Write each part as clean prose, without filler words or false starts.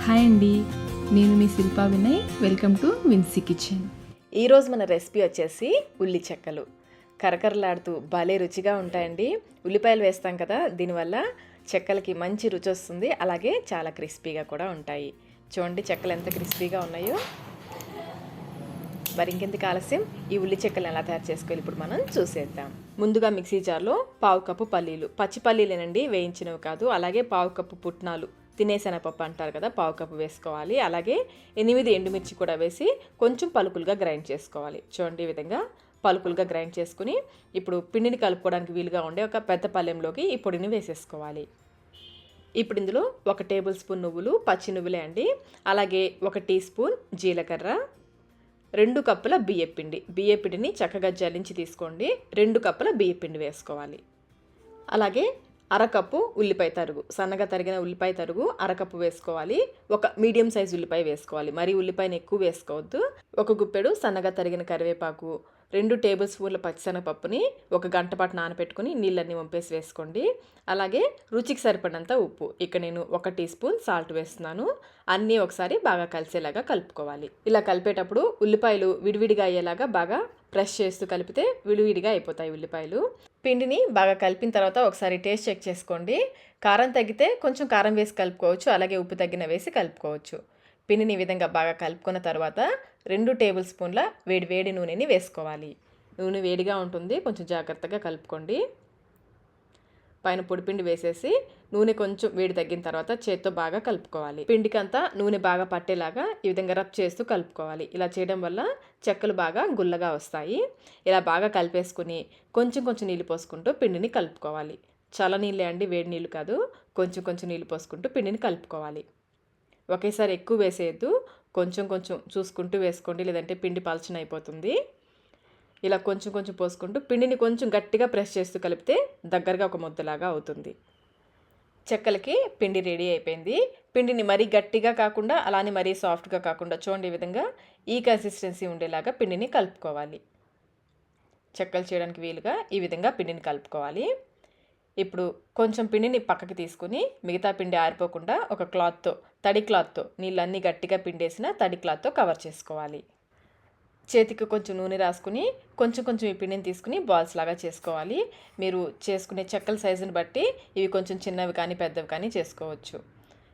Hi అండి, నేను మీ Shilpa Vinay. Welcome to Vinsy kitchen. ఈరోజు మన రెసిపీ వచ్చేసి ఉల్లి చెక్కలు. కరకరలాడుతూ భలే రుచిగా ఉంటాయండి. ఉల్లిపాయలు వేస్తాం కదా, దీనివల్ల చెక్కలకి మంచి రుచి వస్తుంది. అలాగే చాలా క్రిస్పీగా కూడా ఉంటాయి. చూడండి చెక్కలు ఎంత క్రిస్పీగా ఉన్నాయో. మరి ఇంకెందుకు ఆలస్యం, ఈ ఉల్లి చెక్కలు ఎలా తయారు చేసుకోవాలి ఇప్పుడు మనం చూసేద్దాం. ముందుగా మిక్సీ జార్లో పావు కప్పు పల్లీలు, పచ్చి పల్లీలేనండి, వేయించినవి కాదు. అలాగే పావు కప్పు పుట్నాలు, తినేశనగపప్పు అంటారు కదా, పావు కప్పు వేసుకోవాలి. అలాగే 8 ఎండుమిర్చి కూడా వేసి కొంచెం పలుకులుగా గ్రైండ్ చేసుకోవాలి. చూడండి ఈ విధంగా పలుకులుగా గ్రైండ్ చేసుకుని ఇప్పుడు పిండిని కలుపుకోవడానికి వీలుగా ఉండే ఒక పెద్ద పళ్ళెంలోకి ఈ పొడిని వేసేసుకోవాలి. ఇప్పుడు ఇందులో 1 టేబుల్ స్పూన్ నువ్వులు, పచ్చి నువ్వులే అండి. అలాగే 1 టీ స్పూన్ జీలకర్ర, 2 కప్పుల బియ్యపిండి. బియ్యపిండిని చక్కగా జల్లించి తీసుకోండి. 2 కప్పుల బియ్యపిండి వేసుకోవాలి. అలాగే అరకప్పు ఉల్లిపాయ తరుగు, సన్నగా తరిగిన ఉల్లిపాయ తరుగు అరకప్పు వేసుకోవాలి. ఒక మీడియం సైజ్ ఉల్లిపాయ వేసుకోవాలి, మరి ఉల్లిపాయని ఎక్కువ వేసుకోవద్దు. 1 గుప్పెడు సన్నగా తరిగిన కరివేపాకు, 2 టేబుల్ స్పూన్ల పచ్చిశనగపప్పుని 1 గంట పాటు నానబెట్టుకుని నీళ్ళన్నీ వంపేసి వేసుకోండి. అలాగే రుచికి సరిపడినంత ఉప్పు, ఇక్కడ నేను 1 టీ స్పూన్ సాల్ట్ వేస్తున్నాను. అన్నీ ఒకసారి బాగా కలిసేలాగా కలుపుకోవాలి. ఇలా కలిపేటప్పుడు ఉల్లిపాయలు విడివిడిగా అయ్యేలాగా బాగా ప్రెస్ చేస్తూ కలిపితే విడివిడిగా అయిపోతాయి ఉల్లిపాయలు. పిండిని బాగా కలిపిన తర్వాత ఒకసారి టేస్ట్ చెక్ చేసుకోండి. కారం తగ్గితే కొంచెం కారం వేసి కలుపుకోవచ్చు, అలాగే ఉప్పు తగ్గిన వేసి కలుపుకోవచ్చు. పిండిని ఈ విధంగా బాగా కలుపుకున్న తర్వాత 2 టేబుల్ స్పూన్ల వేడి నూనెని వేసుకోవాలి. నూనె వేడిగా ఉంటుంది, కొంచెం జాగ్రత్తగా కలుపుకోండి. పైన పొడిపిండి వేసేసి నూనె కొంచెం వేడి తగ్గిన తర్వాత చేత్తో బాగా కలుపుకోవాలి. పిండికంతా నూనె బాగా పట్టేలాగా ఈ విధంగా రబ్ చేస్తూ కలుపుకోవాలి. ఇలా చేయడం వల్ల చెక్కలు బాగా గుల్లగా వస్తాయి. ఇలా బాగా కలిపేసుకుని కొంచెం నీళ్ళు పోసుకుంటూ పిండిని కలుపుకోవాలి. చల్ల నీళ్ళే అండి, వేడి నీళ్ళు కాదు. కొంచెం నీళ్ళు పోసుకుంటూ పిండిని కలుపుకోవాలి. ఒకేసారి ఎక్కువ వేసేయద్దు, కొంచెం చూసుకుంటూ వేసుకోండి, లేదంటే పిండి పలచన అయిపోతుంది. ఇలా కొంచెం పోసుకుంటూ పిండిని కొంచెం గట్టిగా ప్రెస్ చేస్తూ కలిపితే దగ్గరగా ఒక ముద్దలాగా అవుతుంది. చెక్కలకి పిండి రెడీ అయిపోయింది. పిండిని మరీ గట్టిగా కాకుండా అలానే మరీ సాఫ్ట్గా కాకుండా చూడండి ఈ విధంగా ఈ కన్సిస్టెన్సీ ఉండేలాగా పిండిని కలుపుకోవాలి. చెక్కలు చేయడానికి వీలుగా ఈ విధంగా పిండిని కలుపుకోవాలి. ఇప్పుడు కొంచెం పిండిని పక్కకి తీసుకుని మిగతా పిండి ఆరిపోకుండా ఒక తడి క్లాత్తో నీళ్ళన్నీ గట్టిగా పిండేసిన తడి క్లాత్తో కవర్ చేసుకోవాలి. చేతికి కొంచెం నూనె రాసుకుని కొంచెం ఈ పిండిని తీసుకుని బాల్స్ లాగా చేసుకోవాలి. మీరు చేసుకునే చెక్కల సైజుని బట్టి ఇవి కొంచెం చిన్నవి కానీ పెద్దవి కానీ చేసుకోవచ్చు.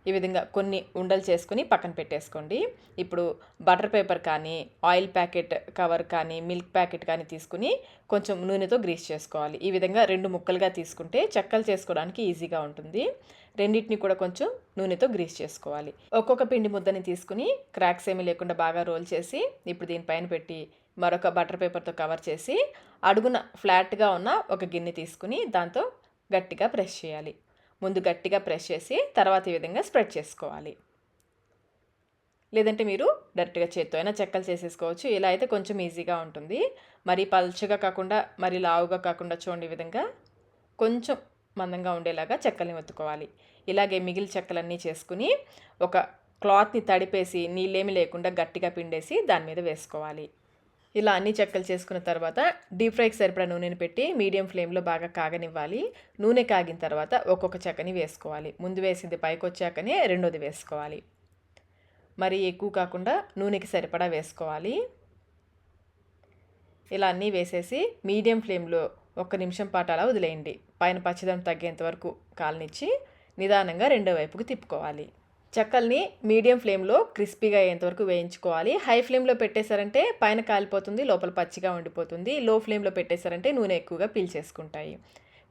ఈ విధంగా కొన్ని ఉండలు చేసుకుని పక్కన పెట్టేసుకోండి. ఇప్పుడు బటర్ పేపర్ కానీ, ఆయిల్ ప్యాకెట్ కవర్ కానీ, మిల్క్ ప్యాకెట్ కానీ తీసుకుని కొంచెం నూనెతో గ్రీస్ చేసుకోవాలి. ఈ విధంగా 2 ముక్కలుగా తీసుకుంటే చెక్కలు చేసుకోవడానికి ఈజీగా ఉంటుంది. రెండింటిని కూడా కొంచెం నూనెతో గ్రీస్ చేసుకోవాలి. ఒక్కొక్క పిండి ముద్దని తీసుకుని క్రాక్స్ ఏమీ లేకుండా బాగా రోల్ చేసి ఇప్పుడు దీనిపైన పెట్టి మరొక బటర్ పేపర్తో కవర్ చేసి అడుగున ఫ్లాట్గా ఉన్న ఒక గిన్నె తీసుకుని దాంతో గట్టిగా ప్రెస్ చేయాలి. ముందు గట్టిగా ప్రెస్ చేసి తర్వాత ఈ విధంగా స్ప్రెడ్ చేసుకోవాలి. లేదంటే మీరు డైరెక్ట్గా చేత్తో అయినా చెక్కలు చేసేసుకోవచ్చు. ఇలా అయితే కొంచెం ఈజీగా ఉంటుంది. మరీ పల్చగా కాకుండా మరీ లావుగా కాకుండా చూడండి ఈ విధంగా కొంచెం మందంగా ఉండేలాగా చెక్కల్ని ఒత్తుకోవాలి. ఇలాగే మిగిలిన చెక్కలన్నీ చేసుకుని ఒక క్లాత్ని తడిపేసి నీళ్ళేమి లేకుండా గట్టిగా పిండేసి దాని మీద వేసుకోవాలి. ఇలా అన్ని చెక్కలు చేసుకున్న తర్వాత డీప్ ఫ్రైకి సరిపడా నూనెని పెట్టి మీడియం ఫ్లేమ్లో బాగా కాగనివ్వాలి. నూనె కాగిన తర్వాత ఒక్కొక్క చెక్కని వేసుకోవాలి. ముందు వేసింది పైకి వచ్చాకనే రెండోది వేసుకోవాలి. మరి ఎక్కువ కాకుండా నూనెకి సరిపడా వేసుకోవాలి. ఇలా అన్నీ వేసేసి మీడియం ఫ్లేమ్లో 1 నిమిషం పాటు అలా వదిలేయండి. పైన పచ్చిదనం తగ్గేంత వరకు కాలనిచ్చి నిదానంగా రెండో వైపుకి తిప్పుకోవాలి. చెక్కల్ని మీడియం ఫ్లేమ్లో క్రిస్పీగా అయ్యేంతవరకు వేయించుకోవాలి. హై ఫ్లేమ్లో పెట్టేశారంటే పైన కాలిపోతుంది, లోపల పచ్చిగా ఉండిపోతుంది. లో ఫ్లేమ్లో పెట్టేశారంటే నూనె ఎక్కువగా పీల్చేసుకుంటాయి.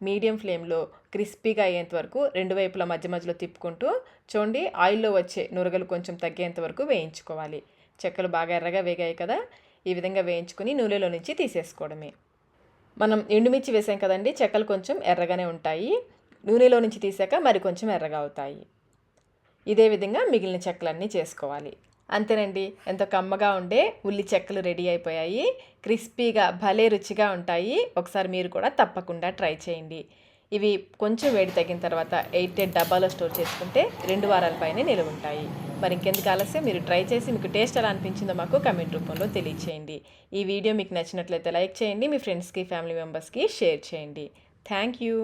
మీడియం ఫ్లేమ్లో క్రిస్పీగా అయ్యేంత వరకు 2 వైపుల మధ్యలో తిప్పుకుంటూ చూడండి ఆయిల్లో వచ్చే నురగలు కొంచెం తగ్గేంత వరకు వేయించుకోవాలి. చెక్కలు బాగా ఎర్రగా వేగాయి కదా, ఈ విధంగా వేయించుకుని నూనెలో నుంచి తీసేసుకోవడమే. మనం ఎండుమిర్చి వేసాం కదండి, చెక్కలు కొంచెం ఎర్రగానే ఉంటాయి. నూనెలో నుంచి తీసాక మరి కొంచెం ఎర్రగా అవుతాయి. ఇదే విధంగా మిగిలిన చెక్కలన్నీ చేసుకోవాలి. అంతేనండి, ఎంతో కమ్మగా ఉండే ఉల్లి చెక్కలు రెడీ అయిపోయాయి. క్రిస్పీగా భలే రుచిగా ఉంటాయి. ఒకసారి మీరు కూడా తప్పకుండా ట్రై చేయండి. ఇవి కొంచెం వేడి తగ్గిన తర్వాత 8 డబ్బాలో స్టోర్ చేసుకుంటే 2 వారాల పైనే నిలువ ఉంటాయి. మరి ఇంకెందుకు ఆలస్యం, మీరు ట్రై చేసి మీకు టేస్ట్ ఎలా అనిపించిందో మాకు కమెంట్ రూపంలో తెలియచేయండి. ఈ వీడియో మీకు నచ్చినట్లయితే లైక్ చేయండి, మీ ఫ్రెండ్స్కి ఫ్యామిలీ మెంబర్స్కి షేర్ చేయండి. Thank you.